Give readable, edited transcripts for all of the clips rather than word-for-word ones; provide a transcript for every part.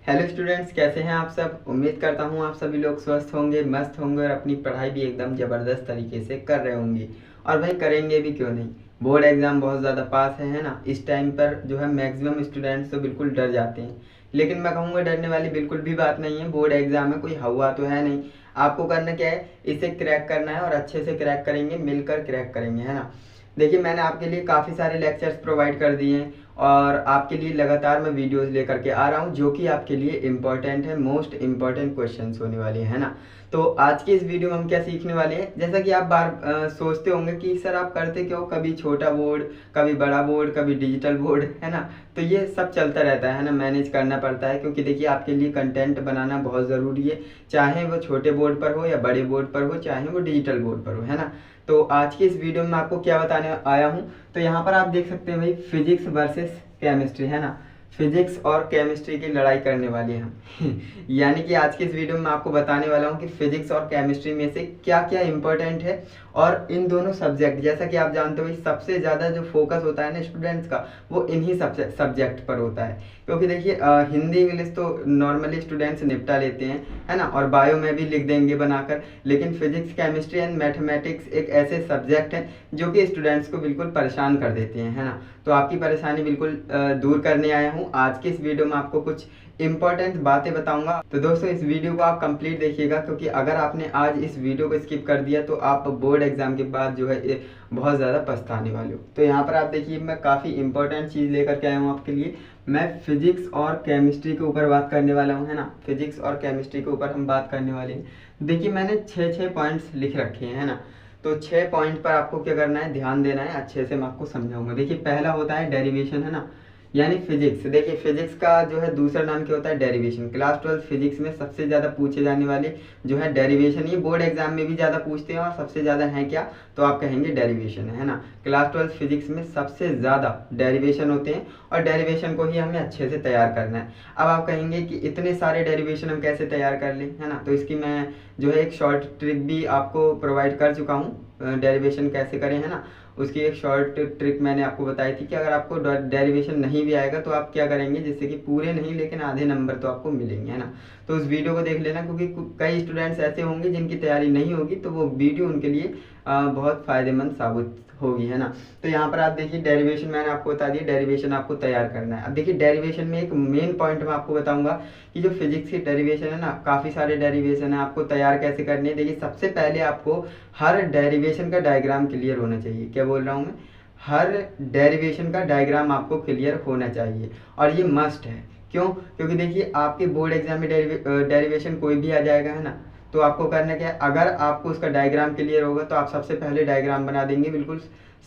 Hello students, कैसे हैं आप सब। उम्मीद करता हूं आप सभी लोग स्वस्थ होंगे, मस्त होंगे और अपनी पढ़ाई भी एकदम ज़बरदस्त तरीके से कर रहे होंगे। और भाई करेंगे भी क्यों नहीं। बोर्ड एग्ज़ाम बहुत ज़्यादा पास है ना। इस टाइम पर जो है मैक्सिमम स्टूडेंट्स तो बिल्कुल डर जाते हैं, लेकिन मैं कहूँगा डरने वाली बिल्कुल भी बात नहीं है। बोर्ड एग्ज़ाम में कोई हवा तो है नहीं। आपको करना क्या है, इसे क्रैक करना है और अच्छे से क्रैक करेंगे, मिलकर क्रैक करेंगे, है ना। देखिए, मैंने आपके लिए काफ़ी सारे लेक्चर्स प्रोवाइड कर दिए हैं और आपके लिए लगातार मैं वीडियोस लेकर के आ रहा हूं जो कि आपके लिए इम्पोर्टेंट है। मोस्ट इम्पोर्टेंट क्वेश्चंस होने वाले हैं ना। तो आज की इस वीडियो में हम क्या सीखने वाले हैं, जैसा कि आप सोचते होंगे कि सर आप करते क्यों, कभी छोटा बोर्ड, कभी बड़ा बोर्ड, कभी डिजिटल बोर्ड, है ना। तो ये सब चलता रहता है ना, मैनेज करना पड़ता है, क्योंकि देखिए आपके लिए कंटेंट बनाना बहुत ज़रूरी है। चाहे वो छोटे बोर्ड पर हो या बड़े बोर्ड पर हो, चाहे वो डिजिटल बोर्ड पर हो, है ना। तो आज की इस वीडियो में आपको क्या बताने आया हूँ, तो यहाँ पर आप देख सकते हैं भाई, फिजिक्स वर्सेस केमिस्ट्री, है ना। फिजिक्स और केमिस्ट्री की लड़ाई करने वाले हैं हम यानी कि आज की इस वीडियो में आपको बताने वाला हूँ कि फिजिक्स और केमिस्ट्री में से क्या क्या इंपॉर्टेंट है। और इन दोनों सब्जेक्ट, जैसा कि आप जानते हो, सबसे ज़्यादा जो फोकस होता है ना स्टूडेंट्स का, वो इन्हीं सब्जेक्ट पर होता है। क्योंकि देखिए हिंदी इंग्लिश तो नॉर्मली स्टूडेंट्स निपटा लेते हैं, है ना, और बायो में भी लिख देंगे बनाकर। लेकिन फिजिक्स, केमिस्ट्री एंड मैथमेटिक्स एक ऐसे सब्जेक्ट हैं जो कि स्टूडेंट्स को बिल्कुल परेशान कर देते हैं, है ना। तो आपकी परेशानी बिल्कुल दूर करने आया हूँ। आज की इस वीडियो में आपको कुछ इंपॉर्टेंट बातें बताऊंगा। तो दोस्तों, इस वीडियो को आप कंप्लीट देखिएगा, क्योंकि अगर आपने आज इस वीडियो को स्किप कर दिया तो आप बोर्ड एग्जाम के बाद जो है ये बहुत ज़्यादा पछताने वाले हो। तो यहाँ पर आप देखिए, मैं काफ़ी इंपॉर्टेंट चीज़ लेकर के आया हूँ आपके लिए। मैं फिजिक्स और केमिस्ट्री के ऊपर बात करने वाला हूँ, है ना। फिजिक्स और केमिस्ट्री के ऊपर हम बात करने वाले हैं। देखिए, मैंने 6 पॉइंट्स लिख रखे हैं, है ना। तो 6 पॉइंट पर आपको क्या करना है, ध्यान देना है, अच्छे से मैं आपको समझाऊंगा। देखिए, पहला होता है डेरिवेशन, है ना, यानी फिजिक्स। देखिए, फिजिक्स का जो है दूसरा नाम क्या होता है, डेरिवेशन। क्लास 12 फिजिक्स में सबसे ज़्यादा पूछे जाने वाले जो है डेरिवेशन, ये बोर्ड एग्जाम में भी ज़्यादा पूछते हैं और सबसे ज़्यादा है क्या, तो आप कहेंगे डेरिवेशन, है ना। क्लास 12 फिजिक्स में सबसे ज़्यादा डेरिवेशन होते हैं और डेरिवेशन को ही हमें अच्छे से तैयार करना है। अब आप कहेंगे कि इतने सारे डेरिवेशन हम कैसे तैयार कर लें, है ना। तो इसकी मैं जो है एक शॉर्ट ट्रिक भी आपको प्रोवाइड कर चुका हूँ, डेरिवेशन कैसे करें, है ना। उसकी एक शॉर्ट ट्रिक मैंने आपको बताई थी कि अगर आपको डेरिवेशन नहीं भी आएगा तो आप क्या करेंगे, जिससे कि पूरे नहीं लेकिन आधे नंबर तो आपको मिलेंगे, है ना। तो उस वीडियो को देख लेना, क्योंकि कई स्टूडेंट्स ऐसे होंगे जिनकी तैयारी नहीं होगी, तो वो वीडियो उनके लिए बहुत फ़ायदेमंद साबित होगी, है ना। तो यहाँ पर आप देखिए, डेरिवेशन मैंने आपको बता दिया, डेरिवेशन आपको तैयार करना है। अब देखिए, डेरिवेशन में एक मेन पॉइंट मैं आपको बताऊंगा कि जो फिजिक्स की डेरिवेशन है ना, काफ़ी सारे डेरिवेशन है, आपको तैयार कैसे करनी है। देखिए, सबसे पहले आपको हर डेरिवेशन का डायग्राम क्लियर होना चाहिए। क्या बोल रहा हूँ मैं, हर डेरिवेशन का डायग्राम आपको क्लियर होना चाहिए और ये मस्ट है। क्यों, क्योंकि देखिए आपके बोर्ड एग्जाम में डेरिवेशन कोई भी आ जाएगा, है ना। तो आपको करना क्या है, अगर आपको उसका डायग्राम क्लियर होगा तो आप सबसे पहले डायग्राम बना देंगे बिल्कुल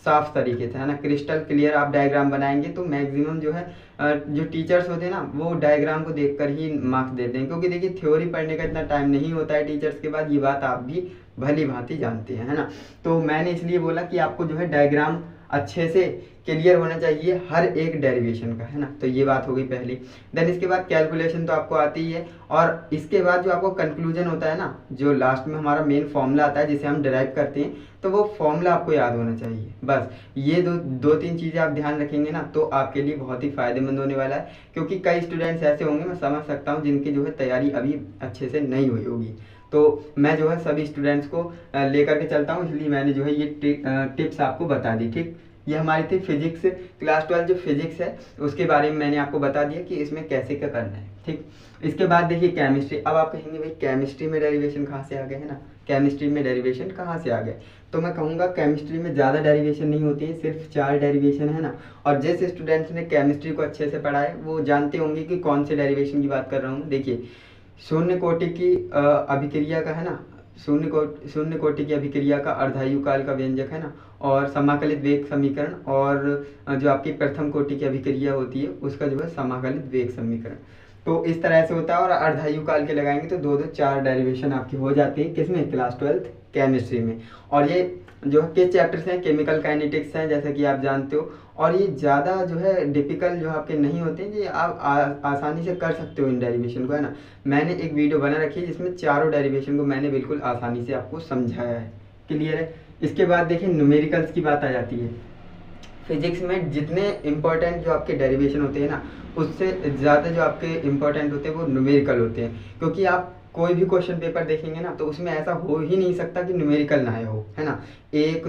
साफ तरीके से, है ना। क्रिस्टल क्लियर आप डायग्राम बनाएंगे तो मैक्सिमम जो है जो टीचर्स होते हैं ना, वो डायग्राम को देखकर ही मार्क्स देते हैं। क्योंकि देखिए, थ्योरी पढ़ने का इतना टाइम नहीं होता है टीचर्स के बाद, ये बात आप भी भली भांति जानते हैं, है ना। तो मैंने इसलिए बोला कि आपको जो है डायग्राम अच्छे से क्लियर होना चाहिए हर एक डेरिवेशन का, है ना। तो ये बात हो गई पहली। देन इसके बाद कैलकुलेशन तो आपको आती ही है, और इसके बाद जो आपको कंक्लूजन होता है ना, जो लास्ट में हमारा मेन फॉर्मूला आता है जिसे हम डिराइव करते हैं, तो वो फॉर्मूला आपको याद होना चाहिए। बस ये दो तीन चीज़ें आप ध्यान रखेंगे ना, तो आपके लिए बहुत ही फायदेमंद होने वाला है। क्योंकि कई स्टूडेंट्स ऐसे होंगे, मैं समझ सकता हूँ, जिनकी जो है तैयारी अभी अच्छे से नहीं हुई होगी। तो मैं जो है सभी स्टूडेंट्स को लेकर के चलता हूँ, इसलिए मैंने जो है ये टिप्स आपको बता दी। ठीक, ये हमारी थी फिजिक्स, क्लास 12 जो फिजिक्स है उसके बारे में मैंने आपको बता दिया कि इसमें कैसे क्या करना है। ठीक, इसके बाद देखिए केमिस्ट्री। अब आप कहेंगे भाई केमिस्ट्री में डेरिवेशन कहाँ से आ गए, है ना। केमिस्ट्री में डेरिवेशन कहाँ से आ गए, तो मैं कहूँगा केमिस्ट्री में ज़्यादा डेरिवेशन नहीं होती है, सिर्फ 4 डेरिवेशन, है ना। और जैसे स्टूडेंट्स ने केमिस्ट्री को अच्छे से पढ़ा है वो जानते होंगे कि कौन से डेरिवेशन की बात कर रहा हूँ। देखिए, शून्य कोटि की अभिक्रिया का, है ना, शून्य कोटि की अभिक्रिया का अर्धायु काल का व्यंजक, है ना, और समाकलित वेग समीकरण, और जो आपकी प्रथम कोटि की अभिक्रिया होती है उसका जो है समाकलित वेग समीकरण। तो इस तरह से होता है, और अर्धायु काल के लगाएंगे तो 2-4 डेरिवेशन आपकी हो जाती है, किसमें, क्लास 12 केमिस्ट्री में। और ये जो के चैप्टर्स हैं, केमिकल काइनेटिक्स हैं, जैसा कि आप जानते हो। और ये ज़्यादा जो है डिफिकल्ट जो आपके नहीं होते हैं, ये आप आसानी से कर सकते हो इन डेरिवेशन को, है ना। मैंने एक वीडियो बना रखी है जिसमें चारों डेरिवेशन को मैंने बिल्कुल आसानी से आपको समझाया है। क्लियर है। इसके बाद देखिए न्यूमेरिकल्स की बात आ जाती है। फिजिक्स में जितने इम्पोर्टेंट जो आपके डेरिवेशन होते हैं ना, उससे ज़्यादा जो आपके इम्पोर्टेंट होते हैं वो न्यूमेरिकल होते हैं। क्योंकि आप कोई भी क्वेश्चन पेपर देखेंगे ना, तो उसमें ऐसा हो ही नहीं सकता कि न्यूमेरिकल ना आया हो, है ना। एक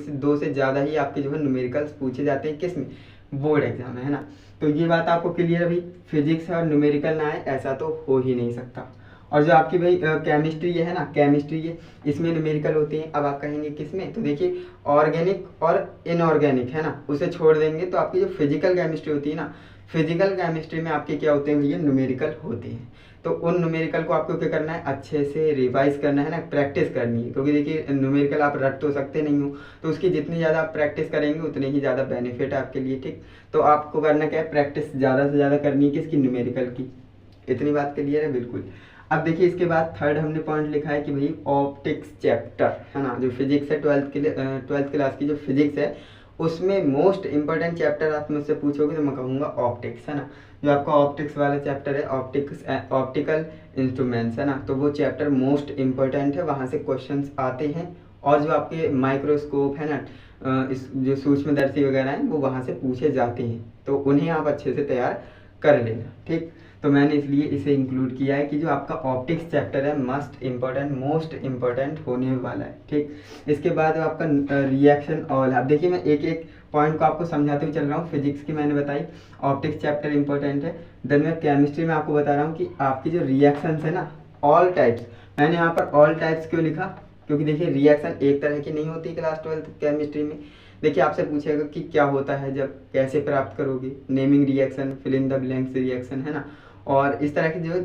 से दो से ज़्यादा ही आपके जो है न्यूमेरिकल्स पूछे जाते हैं, किस में, बोर्ड एग्जाम में, है ना। तो ये बात आपको क्लियर है भाई, फिजिक्स और न्यूमेरिकल ना आए ऐसा तो हो ही नहीं सकता। और जो आपकी भाई केमिस्ट्री है ना, केमिस्ट्री ये इसमें न्यूमेरिकल होती है। अब आप कहेंगे किस में, तो देखिए ऑर्गेनिक और इनऑर्गेनिक, है ना, उसे छोड़ देंगे तो आपकी जो फिजिकल केमिस्ट्री होती है ना, फिजिकल केमिस्ट्री में आपके क्या होते हैं भैया, न्यूमेरिकल होते हैं। तो उन न्यूमेरिकल को आपको क्या करना है, अच्छे से रिवाइज करना है ना, प्रैक्टिस करनी है। क्योंकि देखिए न्यूमेरिकल आप रट तो सकते नहीं हो, तो उसकी जितनी ज़्यादा आप प्रैक्टिस करेंगे उतनी ही ज़्यादा बेनिफिट है आपके लिए, ठीक। तो आपको करना क्या है, प्रैक्टिस ज़्यादा से ज़्यादा करनी है, किसकी, न्यूमेरिकल की। इतनी बात क्लियर है, बिल्कुल। अब देखिए इसके बाद थर्ड हमने पॉइंट लिखा है कि भाई ऑप्टिक्स चैप्टर, है ना, जो फिजिक्स है, ट्वेल्थ क्लास की जो फिजिक्स है, उसमें मोस्ट इंपॉर्टेंट चैप्टर आप मुझसे पूछोगे तो मैं कहूँगा ऑप्टिक्स, है ना। जो आपका ऑप्टिक्स वाला चैप्टर है, ऑप्टिकल इंस्ट्रूमेंट्स, है ना, तो वो चैप्टर मोस्ट इंपॉर्टेंट है, वहाँ से क्वेश्चंस आते हैं। और जो आपके माइक्रोस्कोप है ना, इस जो सूक्ष्मदर्शी वगैरह हैं, वो वहाँ से पूछे जाते हैं, तो उन्हें आप अच्छे से तैयार कर लेना, ठीक। तो मैंने इसलिए इसे इंक्लूड किया है कि जो आपका ऑप्टिक्स चैप्टर है मस्ट इम्पॉर्टेंट, मोस्ट इम्पॉर्टेंट होने वाला है, ठीक। इसके बाद आपका रिएक्शन ऑल। अब देखिए मैं एक एक पॉइंट को आपको समझाते हुए चल रहा हूँ। फिजिक्स की मैंने बताई, ऑप्टिक्स चैप्टर इंपॉर्टेंट है। देन मैं केमिस्ट्री में आपको बता रहा हूँ कि आपकी जो रिएक्शंस है ना, ऑल टाइप्स। मैंने यहाँ पर ऑल टाइप्स क्यों लिखा, क्योंकि देखिए रिएक्शन एक तरह की नहीं होती क्लास 12 केमिस्ट्री में। देखिए आपसे पूछेगा कि क्या होता है, जब कैसे प्राप्त करोगे, naming reaction, fill in the blanks reaction, है ना। और इस तरह की जो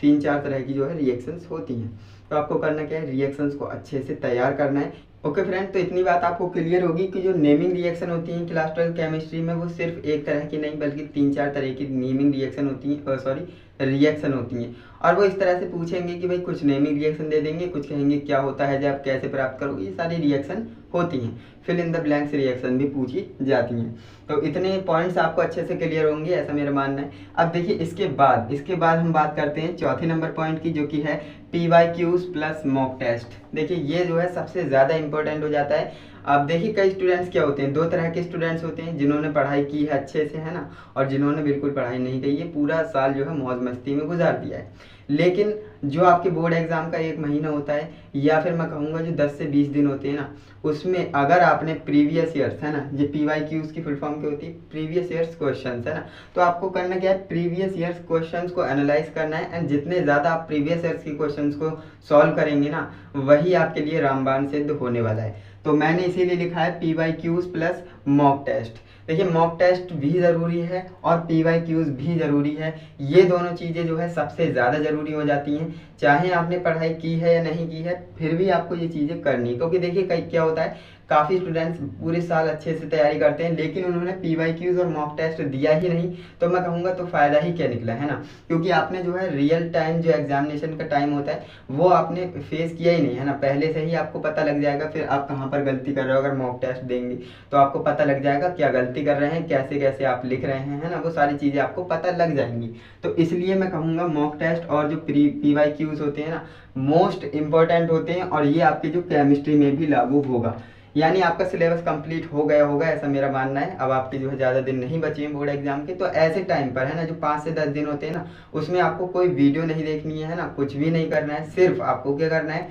3-4 तरह की जो है रिएक्शंस होती हैं। तो आपको करना क्या है, रिएक्शंस को अच्छे से तैयार करना है। ओके फ्रेंड, तो इतनी बात आपको क्लियर होगी कि जो नेमिंग रिएक्शन होती हैं क्लास 12 केमिस्ट्री में, वो सिर्फ एक तरह की नहीं बल्कि 3-4 तरह की नेमिंग रिएक्शन होती हैं, सॉरी रिएक्शन होती हैं। और वो इस तरह से पूछेंगे कि भाई कुछ नेमिंग रिएक्शन दे देंगे, कुछ कहेंगे क्या होता है, जब कैसे प्राप्त करोगे, ये सारी रिएक्शन होती हैं। Fill in the blanks reaction भी पूछी जाती हैं। तो इतने पॉइंट्स आपको अच्छे से क्लियर होंगे, ऐसा मेरा मानना है। अब देखिए इसके बाद हम बात करते हैं चौथे नंबर पॉइंट की, जो कि है PYQs प्लस मॉक टेस्ट। देखिए ये जो है सबसे ज़्यादा इंपॉर्टेंट हो जाता है। अब देखिए कई स्टूडेंट्स क्या होते हैं, दो तरह के स्टूडेंट्स होते हैं, जिन्होंने पढ़ाई की है अच्छे से, है ना, और जिन्होंने बिल्कुल पढ़ाई नहीं की है, पूरा साल जो है मौज मस्ती में गुजार दिया है। लेकिन जो आपके बोर्ड एग्जाम का 1 महीना होता है, या फिर मैं कहूँगा जो 10 से 20 दिन होते हैं ना, उसमें अगर आपने प्रीवियस ईयर्स, है ना, ये PYQs की फुल फॉर्म क्या होती है, प्रीवियस ईयर्स क्वेश्चंस, है ना। तो आपको करना क्या है, प्रीवियस ईयर्स क्वेश्चंस को एनालाइज करना है, एंड जितने ज़्यादा आप प्रीवियस ईयर्स की क्वेश्चंस को सॉल्व करेंगे ना, वही आपके लिए रामबाण सिद्ध होने वाला है। तो मैंने इसीलिए लिखा है PYQs प्लस मॉक टेस्ट। देखिए मॉक टेस्ट भी ज़रूरी है और PYQs भी ज़रूरी है। ये दोनों चीज़ें जो है सबसे ज़्यादा ज़रूरी हो जाती हैं। चाहे आपने पढ़ाई की है या नहीं की है, फिर भी आपको ये चीज़ें करनी है। क्योंकि देखिए कई क्या होता है, काफ़ी स्टूडेंट्स पूरे साल अच्छे से तैयारी करते हैं, लेकिन उन्होंने PYQs और मॉक टेस्ट दिया ही नहीं, तो मैं कहूँगा तो फ़ायदा ही क्या निकला, है ना। क्योंकि आपने जो है रियल टाइम जो एग्जामिनेशन का टाइम होता है वो आपने फेस किया ही नहीं, है ना। पहले से ही आपको पता लग जाएगा फिर आप कहाँ पर गलती कर रहे हो। अगर मॉक टेस्ट देंगे तो आपको पता लग जाएगा क्या गलती कर रहे हैं, कैसे कैसे आप लिख रहे हैं, है ना, वो सारी चीज़ें आपको पता लग जाएंगी। तो इसलिए मैं कहूँगा मॉक टेस्ट और जो PYQs होते हैं ना, मोस्ट इंपॉर्टेंट होते हैं, और ये आपके जो केमिस्ट्री में भी लागू होगा। यानी आपका सिलेबस कंप्लीट हो गया होगा, ऐसा मेरा मानना है। अब आपके जो है ज़्यादा दिन नहीं बचे हैं बोर्ड एग्जाम के, तो ऐसे टाइम पर, है ना, जो 5 से 10 दिन होते हैं ना, उसमें आपको कोई वीडियो नहीं देखनी है ना, कुछ भी नहीं करना है। सिर्फ आपको क्या करना है,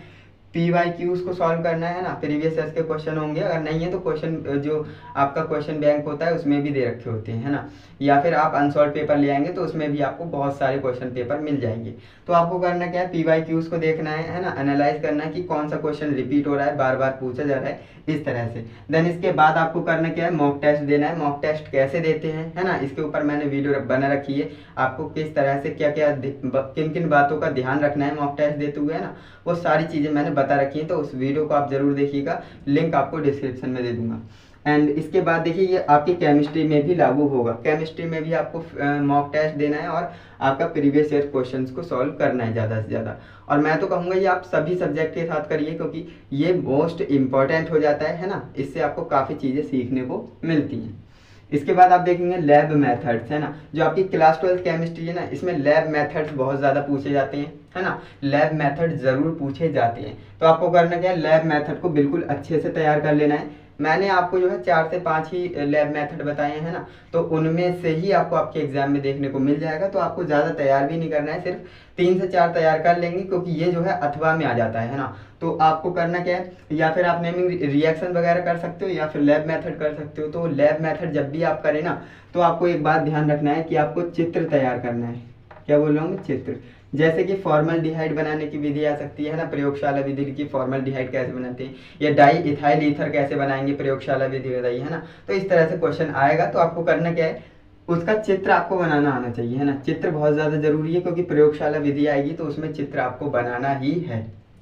PYQs को सॉल्व करना है ना। प्रीवियस ईयर्स के क्वेश्चन होंगे, अगर नहीं है तो क्वेश्चन जो आपका क्वेश्चन बैंक होता है उसमें भी दे रखे होते हैं, है ना। या फिर आप अनसॉल्व पेपर ले आएंगे तो उसमें भी आपको बहुत सारे क्वेश्चन पेपर मिल जाएंगे। तो आपको करना क्या है, PYQs को देखना है ना, एनालाइज करना है कि कौन सा क्वेश्चन रिपीट हो रहा है, बार बार पूछा जा रहा है, इस तरह से। देन इसके बाद आपको करना क्या है, मॉक टेस्ट देना है। मॉक टेस्ट कैसे देते हैं, है ना, इसके ऊपर मैंने वीडियो बना रखी है। आपको किस तरह से क्या क्या किन किन बातों का ध्यान रखना है मॉक टेस्ट देते हुए, है ना, वो सारी चीज़ें मैंने बता रखी हैं। तो उस वीडियो को आप जरूर देखिएगा, लिंक आपको डिस्क्रिप्शन में दे दूंगा। एंड इसके बाद देखिए ये आपकी केमिस्ट्री में भी लागू होगा। केमिस्ट्री में भी आपको मॉक टेस्ट देना है और आपका प्रीवियस ईयर क्वेश्चंस को सॉल्व करना है ज़्यादा से ज़्यादा। और मैं तो कहूँगा ये आप सभी सब्जेक्ट के साथ करिए, क्योंकि ये मोस्ट इम्पॉर्टेंट हो जाता है ना। इससे आपको काफ़ी चीज़ें सीखने को मिलती हैं। इसके बाद आप देखेंगे लैब मेथड्स, है ना। जो आपकी क्लास 12 केमिस्ट्री है ना, इसमें लैब मेथड्स बहुत ज़्यादा पूछे जाते हैं, है ना। लैब मेथड ज़रूर पूछे जाते हैं। तो आपको करना क्या है, लैब मेथड को बिल्कुल अच्छे से तैयार कर लेना है। मैंने आपको जो है 4 से 5 ही लैब मेथड बताए हैं ना, तो उनमें से ही आपको आपके एग्जाम में देखने को मिल जाएगा। तो आपको ज़्यादा तैयार भी नहीं करना है, सिर्फ 3 से 4 तैयार कर लेंगे, क्योंकि ये जो है अथवा में आ जाता है ना। तो आपको करना क्या है, या फिर आप नेमिंग रिएक्शन वगैरह कर सकते हो या फिर लैब मेथड कर सकते हो। तो लैब मेथड जब भी आप करें ना, तो आपको एक बात ध्यान रखना है कि आपको चित्र तैयार करना है। क्या बोल रहा हूँ मैं, चित्र। जैसे कि फॉर्मल्डिहाइड बनाने की विधि आ सकती है ना, प्रयोगशाला विधि की फॉर्मल्डिहाइड कैसे बनाते हैं, या डाई इथाइल ईथर कैसे बनाएंगे, प्रयोगशाला विधि बताइए, है ना। तो इस तरह से क्वेश्चन आएगा, तो आपको करना क्या है, उसका चित्र आपको बनाना आना चाहिए, है ना। चित्र बहुत ज़्यादा जरूरी है, क्योंकि प्रयोगशाला विधि आएगी तो उसमें चित्र आपको बनाना ही है।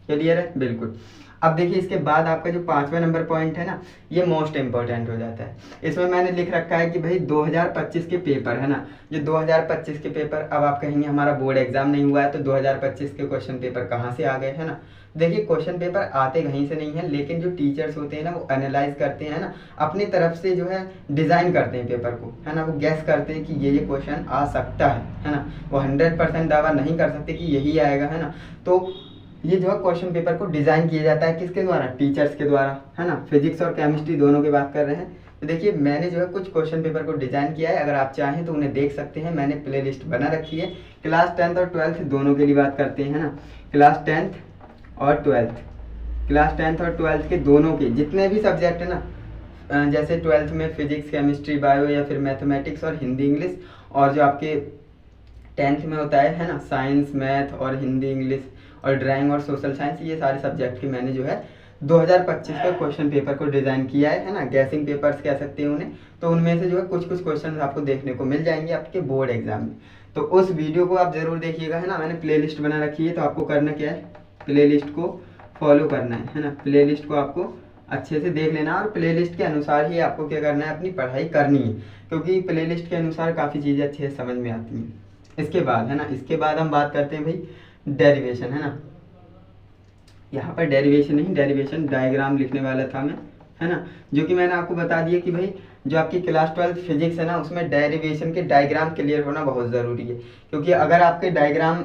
क्लियर है, बिल्कुल। अब देखिए इसके बाद आपका जो 5वां नंबर पॉइंट है ना, ये मोस्ट इंपॉर्टेंट हो जाता है। इसमें मैंने लिख रखा है कि भाई 2025 के पेपर, है ना, जो 2025 के पेपर, अब आप कहेंगे हमारा बोर्ड एग्जाम नहीं हुआ है तो 2025 के क्वेश्चन पेपर कहाँ से आ गए, है ना। देखिए क्वेश्चन पेपर आते कहीं से नहीं है, लेकिन जो टीचर्स होते हैं ना, वो एनालाइज करते हैं ना, अपनी तरफ से जो है डिजाइन करते हैं पेपर को, है ना। वो गैस करते हैं कि ये क्वेश्चन आ सकता है ना। वो 100% दावा नहीं कर सकते कि यही आएगा, है ना। तो ये जो है क्वेश्चन पेपर को डिजाइन किया जाता है किसके द्वारा, टीचर्स के द्वारा, है ना। फिजिक्स और केमिस्ट्री दोनों की बात कर रहे हैं। तो देखिए मैंने जो है कुछ क्वेश्चन पेपर को डिजाइन किया है, अगर आप चाहें तो उन्हें देख सकते हैं। मैंने प्ले लिस्ट बना रखी है। क्लास 10th और 12th दोनों के लिए बात करते हैं, है ना। क्लास 10th और 12th, क्लास 10th और 12th के दोनों के जितने भी सब्जेक्ट है ना, जैसे 12th में फिजिक्स केमिस्ट्री बायो या फिर मैथमेटिक्स और हिंदी इंग्लिश, और जो आपके 10th में होता है ना, साइंस मैथ और हिंदी इंग्लिश और ड्राइंग और सोशल साइंस, ये सारे सब्जेक्ट की मैंने जो है 2025 का क्वेश्चन पेपर को डिज़ाइन किया है ना। गैसिंग पेपर्स कह सकते हैं उन्हें। तो उनमें से जो है कुछ कुछ क्वेश्चन आपको देखने को मिल जाएंगे आपके बोर्ड एग्जाम में। तो उस वीडियो को आप ज़रूर देखिएगा, है ना। मैंने प्ले लिस्ट बना रखी है, तो आपको करना क्या है, प्ले लिस्ट को फॉलो करना है ना। प्ले लिस्ट को आपको अच्छे से देख लेना, और प्ले लिस्ट के अनुसार ही आपको क्या करना है, अपनी पढ़ाई करनी है, क्योंकि प्ले लिस्ट के अनुसार काफ़ी चीज़ें अच्छे से समझ में आती हैं। इसके बाद, है ना, इसके बाद हम बात करते हैं भाई डेरिवेशन, है ना। यहाँ पर डेरिवेशन नहीं, डेरिवेशन डायग्राम लिखने वाला था मैं, है ना। जो कि मैंने आपको बता दिया कि भाई जो आपकी क्लास 12 फिजिक्स है ना, उसमें डेरिवेशन के डायग्राम क्लियर होना बहुत ज़रूरी है। क्योंकि अगर आपके डायग्राम,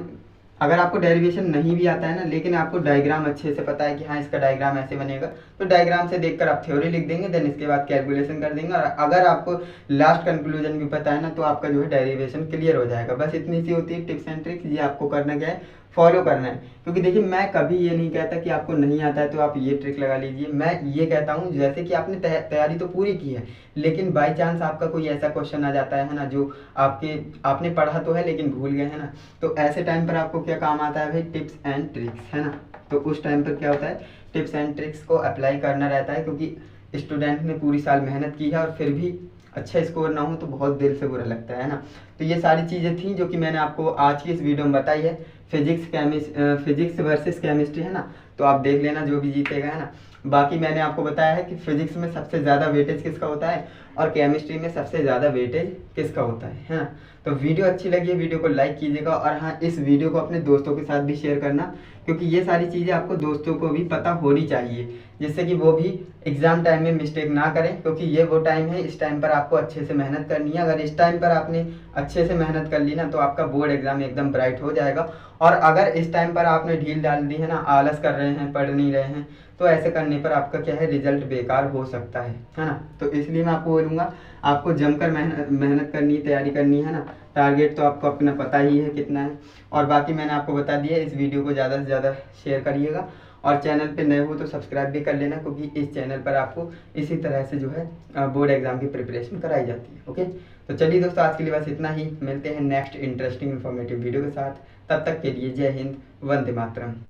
अगर आपको डेरिवेशन नहीं भी आता है ना, लेकिन आपको डायग्राम अच्छे से पता है कि हाँ इसका डायग्राम ऐसे बनेगा, तो डायग्राम से देखकर आप थ्योरी लिख देंगे, देन इसके बाद कैलकुलेशन कर देंगे। और अगर आपको लास्ट कंक्लूजन भी पता है ना, तो आपका जो है डेरिवेशन क्लियर हो जाएगा। बस इतनी सी होती है टिप्स एंड ट्रिक्स, ये आपको करना क्या है, फॉलो करना है। क्योंकि देखिए मैं कभी ये नहीं कहता कि आपको नहीं आता है तो आप ये ट्रिक लगा लीजिए। मैं ये कहता हूँ जैसे कि आपने तैयारी तो पूरी की है, लेकिन बाई चांस आपका कोई ऐसा क्वेश्चन आ जाता है ना, जो आपने पढ़ा तो है लेकिन भूल गए, है ना। तो ऐसे टाइम पर आपको क्या काम आता है भाई, टिप्स एंड ट्रिक्स, है ना। तो उस टाइम पर क्या होता है, टिप्स एंड ट्रिक्स को अप्लाई करना रहता है, क्योंकि स्टूडेंट ने पूरी साल मेहनत की है और फिर भी अच्छा स्कोर ना हो तो बहुत दिल से बुरा लगता है ना। तो ये सारी चीज़ें थी जो कि मैंने आपको आज की इस वीडियो में बताई है। फिजिक्स वर्सेस केमिस्ट्री, है ना। तो आप देख लेना जो भी जीतेगा, है ना। बाकी मैंने आपको बताया है कि फिजिक्स में सबसे ज़्यादा वेटेज किसका होता है और केमिस्ट्री में सबसे ज़्यादा वेटेज किसका होता है ना। तो वीडियो अच्छी लगी है, वीडियो को लाइक कीजिएगा, और हाँ इस वीडियो को अपने दोस्तों के साथ भी शेयर करना, क्योंकि ये सारी चीज़ें आपको दोस्तों को भी पता होनी चाहिए, जिससे कि वो भी एग्ज़ाम टाइम में मिस्टेक ना करें। क्योंकि ये वो टाइम है, इस टाइम पर आपको अच्छे से मेहनत करनी है। अगर इस टाइम पर आपने अच्छे से मेहनत कर ली ना, तो आपका बोर्ड एग्जाम एकदम ब्राइट हो जाएगा। और अगर इस टाइम पर आपने ढील डाल दी है ना, आलस कर रहे हैं, पढ़ नहीं रहे हैं, तो ऐसे करने पर आपका क्या है, रिजल्ट बेकार हो सकता है ना। तो इसलिए मैं आपको बोलूँगा आपको जमकर मेहनत करनी है, तैयारी करनी है ना। टारगेट तो आपको अपना पता ही है कितना है, और बाकी मैंने आपको बता दिया। इस वीडियो को ज़्यादा से ज़्यादा शेयर करिएगा, और चैनल पे नए हो तो सब्सक्राइब भी कर लेना, क्योंकि इस चैनल पर आपको इसी तरह से जो है बोर्ड एग्जाम की प्रिपरेशन कराई जाती है। ओके, तो चलिए दोस्तों आज के लिए बस इतना ही। मिलते हैं नेक्स्ट इंटरेस्टिंग इन्फॉर्मेटिव वीडियो के साथ। तब तक के लिए जय हिंद, वंदे मातरम।